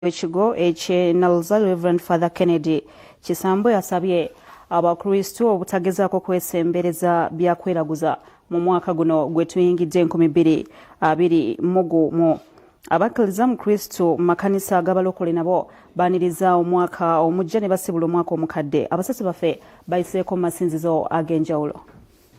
ekigo ekyenalza Reverend Father Kennedy Kisambo yasabye abakristo obutagezaako kwesembereza bya kwelaguza mu mwaka guno gwe tuyingidde 2025. Abakkiriza mu Kristo mu makanisa ag'abalokole nabo baaniriza omwaka omujja ne basibula omwaka omukadde. Abasasi baffe bayiseeko mu masinzizo ag'enjawulo.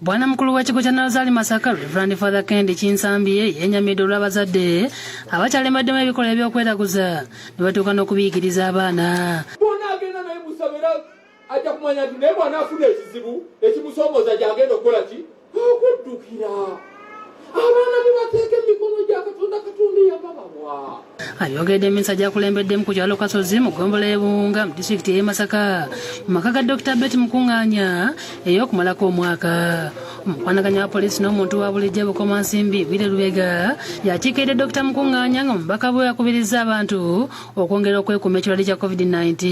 Bwana mukulu w'ekigo kya Nazali Masaka Reverend Father Kennedy Kisambo yennyamidde olw'abazadde abakyalemedde mu ebikolwa eby'okwelaguza ne batuuka n'okubiikiriza abaana. Bw'ona agenda naye musabira ajja kumanya nti naye bwana afuna ekizibu ekimusomooza gy'agenda okukola ki? Okuddukira. Abaana bebateeka emikono gya Katonda yababawa. Ayogedde Mmisa gy'akulembeddemu ku kyalo Kasozi mu ggombolola y'e Buwunga mu disitulikiti y'e Masaka mu maka ga Dr. Betty Mukuŋŋaanya ey'okumalako omwaka. Omukwanaganya wa poliisi n'omuntu wa bulijjo Bukomansimbi Bwire Lubega yakiikiridde Dr. Mukuŋŋaanya nga omubaka bwe yakubiriza abantu okwongera okwekuuma ekirwadde kya COVID-19.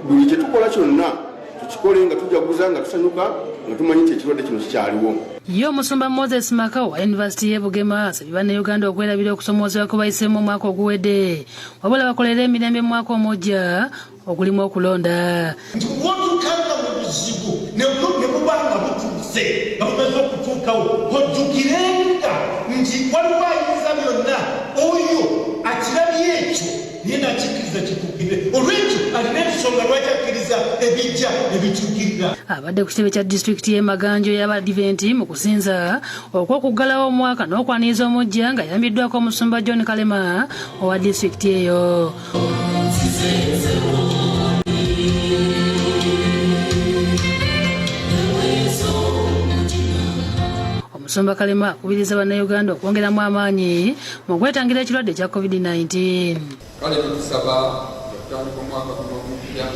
Buli kye tukola kyonna tukikole nga tujaguza nga tusanyuka nga tumanyi nti ekirwadde kino kikyaliwo. Ye omusumba Moses Makawo wa Yunivasite y'e Bugema asabye bannayuganda okwerabira okusomoozebwa kwe bayiseemu omwaka oguwedde wabula bakolera emirembe mu mwaka omujja ogulimu okulonda. Bw'otukanga mu buzibu ne mubanga butuuse nga bumaze okutuukawo ojjukirenga nti waliwo ayinza byonna oyo akirabye ekyo naye nakikkiriza kituukirire olwekyo alina ensonga lwaki akkiriza ebijja ebituukirira. Abadde ku kitebe kya disitulikiti y'e Maganjo y'Abadiventi mu kusinza okw'okuggalawo omwaka n'okwaniriza omujja nga yambiddwako omusumba John Kalema owa disitulikiti eyo. Omusumba Kalema akubiriza bannayuganda okwongeramu amaanyi mu kwetangira ekirwadde kya COVID-19. Kale tukusaba okutandika omwaka guno omupya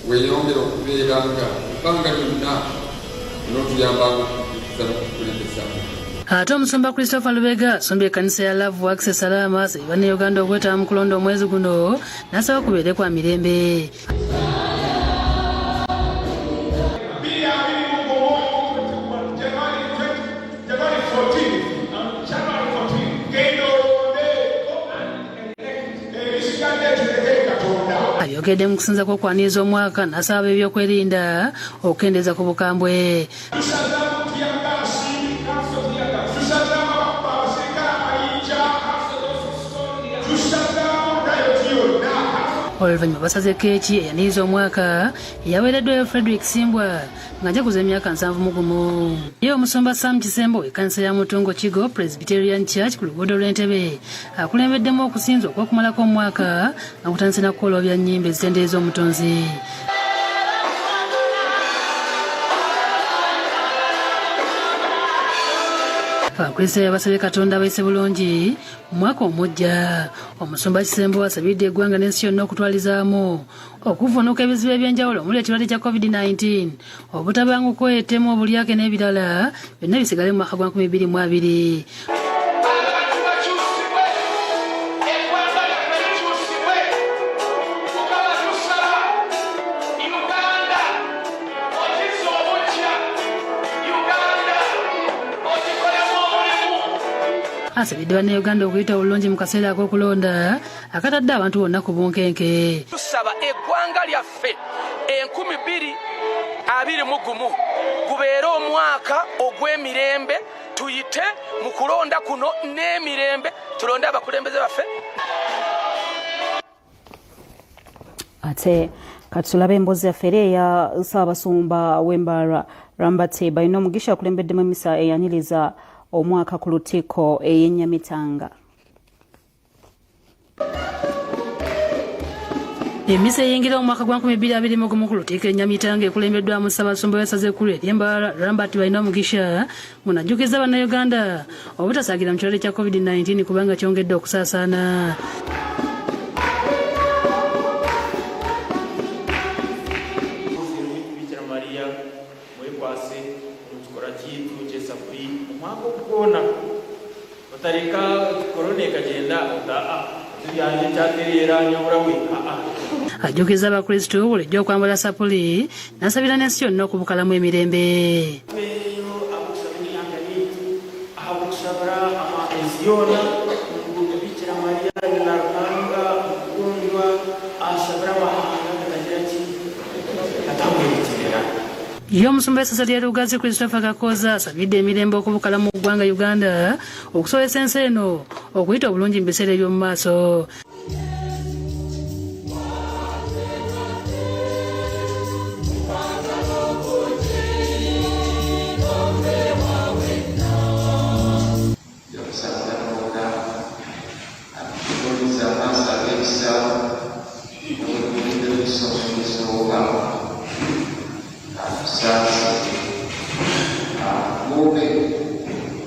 weeyongera okubeera nga ebbanga lyonna n'otuyambanga okutuukiza n'okukulembeza. Ate omusumba Christopher Lubega asumbye ekkanisa ya Love Works Salama asabye bannayuganda okwetaba mu kulonda omwezi guno n'asaba kubeere kwa mirembe. Ayogedde mu kusinza kw'okwaniriza omwaka n'asaba ebyokwerinda okukendeeza ku bukambwe. Oluvannyuma basaze keeki eyaniriza omwaka eyaweereddwayo Frederick Simbwa ng'ajaguza emyaka 71. Ye omusumba Sam Kisembo w'ekkanisa ya Mutungo Kigo Presbyterian Church ku luguudo lw'Entebbe akulembeddemu okusinza okw'okumalako omwaka nga kutandise na kukola bya nnyimba ezitendereza omutonzi. Abakristaayo basabye Katonda abayise bulungi mu mwaka omujja. Omusumba Kisembo asabidde eggwanga n'ensi yonna okutwalizaamu okuvvuunuka ebizibu eby'enjawulo omuli ekirwadde kya COVID-19 obutabanguko ettemu obulyake n'ebirala byonna bisigale mu mwaka gwa 2020. Asabidde bannayuganda okuyita obulungi mu kaseera ak'okulonda akatadde abantu bonna ku bunkenke. Tusaba eggwanga lyaffe 2021 gubeere omwaka ogw'emirembe, tuyite mu kulonda kuno n'emirembe, tulonde abakulembeze baffe. Ate katulabe emboozi yaffe eya Ssaabasumba w'Embaara Rambate balina omugisha akulembeddemu Mmisa eyaniriza omwaka ku Lutikko ey'Ennyamitanga. Mmisa eyingira omwaka gwa 2021 ku Lutikko Ennyamitanga ekulembeddwamu Ssaabasumba w'essaza ekkulu ery'Embaara Rambate balina omugisha munajjukiza bannayuganda obutasaagira mu kirwadde kya COVID-19 kubanga kyongedde okusaasaana. Otarika korona ekagenda tuyanje kyatereera nyobulawe. Ajjukiza abakristo bulijjo okwambala sapuli n'asabira n'ensi yonna okubukalamu emirembe. Ahakusabira ensi yonna Bikira Mariya na Ruhanga y'omusumba w'essaza lya Lugazi Christopher Kakoza asabidde emirembe okubukala mu ggwanga Uganda okusobozesa ensi eno okuyita obulungi mu biseera eby'omu maaso.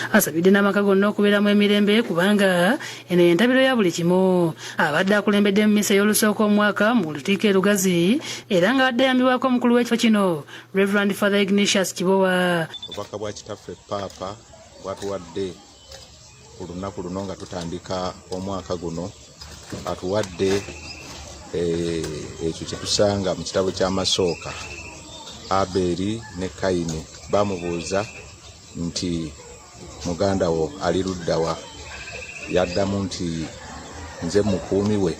Asabidde n'amaka gonna okubeeramu emirembe kubanga eno y'entabiro ya buli kimu. Abadde akulembedde Mmisa ey'olusooka omwaka mu lukiiko e Lugazi era nga badde yambibwako omukulu w'ekifo kino Reverend Father Ignatius Kibowa. Obubaka bwa kitaffe Paapa bwatuwadde ku lunaku luno nga tutandika omwaka guno, atuwadde ekyo kye tusanga mu kitabo ky'Amasooka. Aberi ne Kayini bamubuuza nti muganda wo ali luddawa, yaddamu nti nze mukuumi we.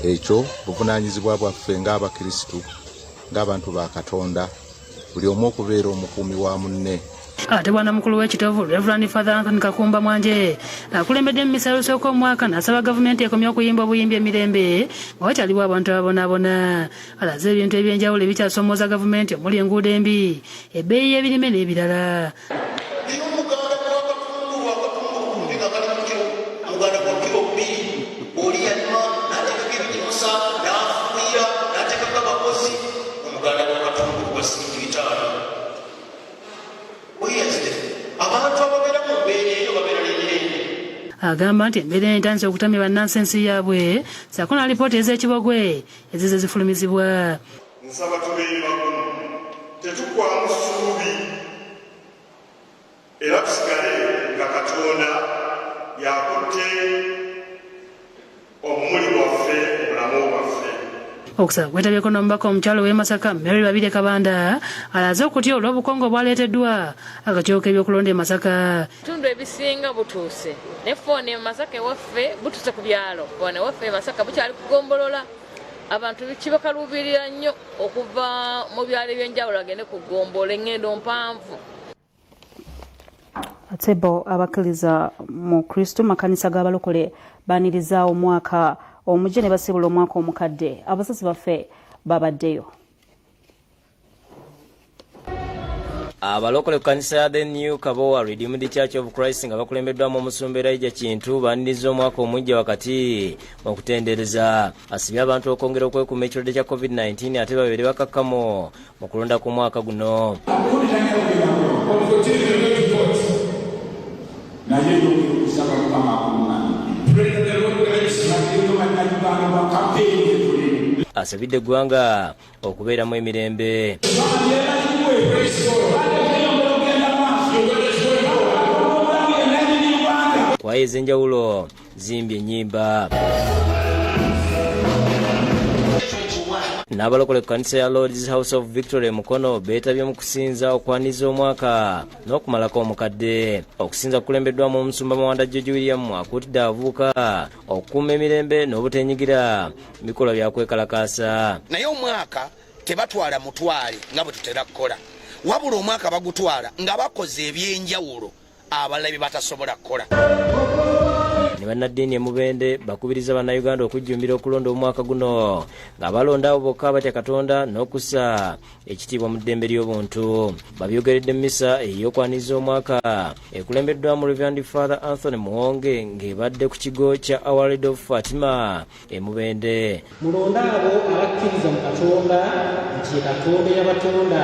Ekyo buvunaanyizibwa bwaffe ng'Abakristu, ng'abantu ba Katonda, buli omu okubeera omukuumi wa munne. Ate bwana mukulu w'ekitovu Reverend Father Anthony Kakumba Mwanje akulembedde Mmisa y'olusooka omwaka n'asaba gavumenti ekomye okuyimba obuyimbi emirembe nga wakyaliwo abantu ababonaabona. Alaze ebintu ebyenjawulo ebikyasomooza gavumenti omuli enguudo embi, ebbeeyi y'ebirime n'ebirala. Agamba nti embeera entandise okutamya bannansi yaabwe ssaako na lipoota ez'ekibogwe ezize zifulumizibwa. Nsaba tubeere bagumu, tetuggwaamu ssuubi era tusigale nga Katonda yakutte omumuli waffe, obulamu bwaffe. Okusaba kwetabyeko n'omubaka omukyalo w'e Masaka Mary Babirye Kabanda alaze okutya olw'obukongo obwaleeteddwa akakiiko k'ebyokulonda e Masaka. Ebitundu ebisinga butuuse ne fooni e Masaka ewaffe butuuse ku byalo, fooni ewaffe e Masaka bukyali kugombolola. Abantu kibakaluubirira nnyo okuva mu byalo ebyenjawulo agende kugombola engendo mpanvu. Ate bo abakkiriza mu Kristo makanisa g'abalokole baaniriza omwaka omujje ne basibula omwaka omukadde. Abasasi baffe babaddeyo. Abalokole ku kanisa ya The New Kabowa Redeemed Church of Christ nga bakulembeddwamu omusumba Elijah Kintu baaniriza omwaka omujja wakati okutendereza. Asibye abantu okwongera okwekuuma ekirwadde kya COVID-19 ate babeere bakakkamu mu kulonda ku mwaka guno. Asabidde eggwanga okubeeramu emirembe. Kwaya ez'enjawulo zimbye ennyimba. N'abalokole ku kanisa ya Lord's House of Victory Mukono beetabye mu kusinza okwaniza omwaka n'okumalako omukadde. Okusinza kukulembeddwamu omusumba Mawanda George William akuutidde abavubuka okukuuma emirembe n'obutenyigira bikolwa bya kwekalakaasa. Naye omwaka tebatwala mutwale nga bwe tutera kukola, wabula omwaka bagutwala nga bakoze ebyenjawulo abalala bye batasobola kukola. Ne bannaddiini Mubende bakubiriza bannayuganda okujjumbira okulonda omwaka guno nga balonda abo bokka batya Katonda n'okussa ekitiibwa mu ddembe ly'obuntu. Babyogeredde Mmisa ey'okwaniza omwaka ekulembeddwamu Reverend Father Anthony Muwonge ng'ebadde ku kigo kya Our Lady of Fatima e Mubende. Mulonda abo abakkiriza mu Katonda nti ye Katonda yabatonda.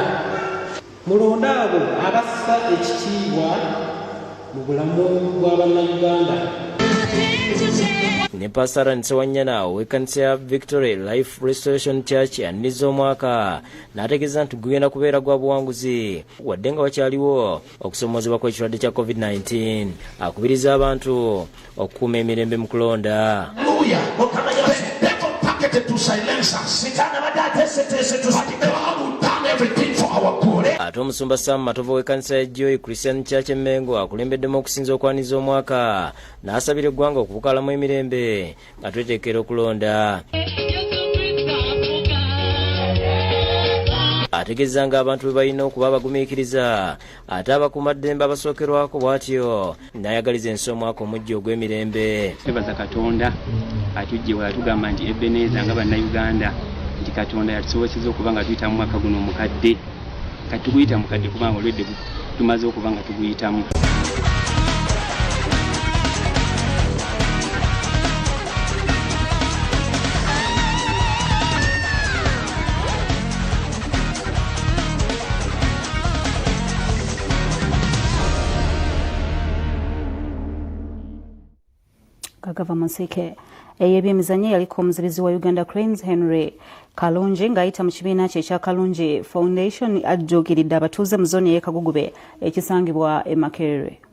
Mulonda abo abassa ekitiibwa mu bulamu bwa bannayuganda. Ne Pastor Nsewanyana ow'ekkanisa ya Victory Life Restoration Church yaniriza omwaka n'ategeeza nti gugenda kubeera gwa buwanguzi wadde nga wakyaliwo okusomoozebwa kw'ekirwadde kya COVID-19. Akubiriza abantu okukuuma emirembe mu kulonda. Ate omusumba Sam Matovu w'ekkanisa ya Joy Christian Church Mengo akulembeddemu okusinza okwaniza omwaka n'asabira eggwanga okubukalamu emirembe nga tweteekera okulonda. ategeeza ng'abantu be balina okuba bagumiikiriza ate abakuumaddembe abasookerwako bw'atyo n'ayagaliza ensi omwaka omujja ogw'emirembe. Twebaza Katonda atujje wala tugamba nti Ebeneza nga bannayuganda nti Katonda yatusobozesa okuba nga tuyita mu mwaka guno omukadde kati tuguyita mukadde kubanga olwedde tumaze okuba nga tuguyitamu. Kagava Musike ebyemizannyo yaliko omuzibizi wa Uganda Cranes Henry Kalungi ng'ayita mu kibiina kye ekya Kalungi Foundation ajjuukiridde abatuuze mu zooni y'e Kagugube ekisangibwa e Makerere.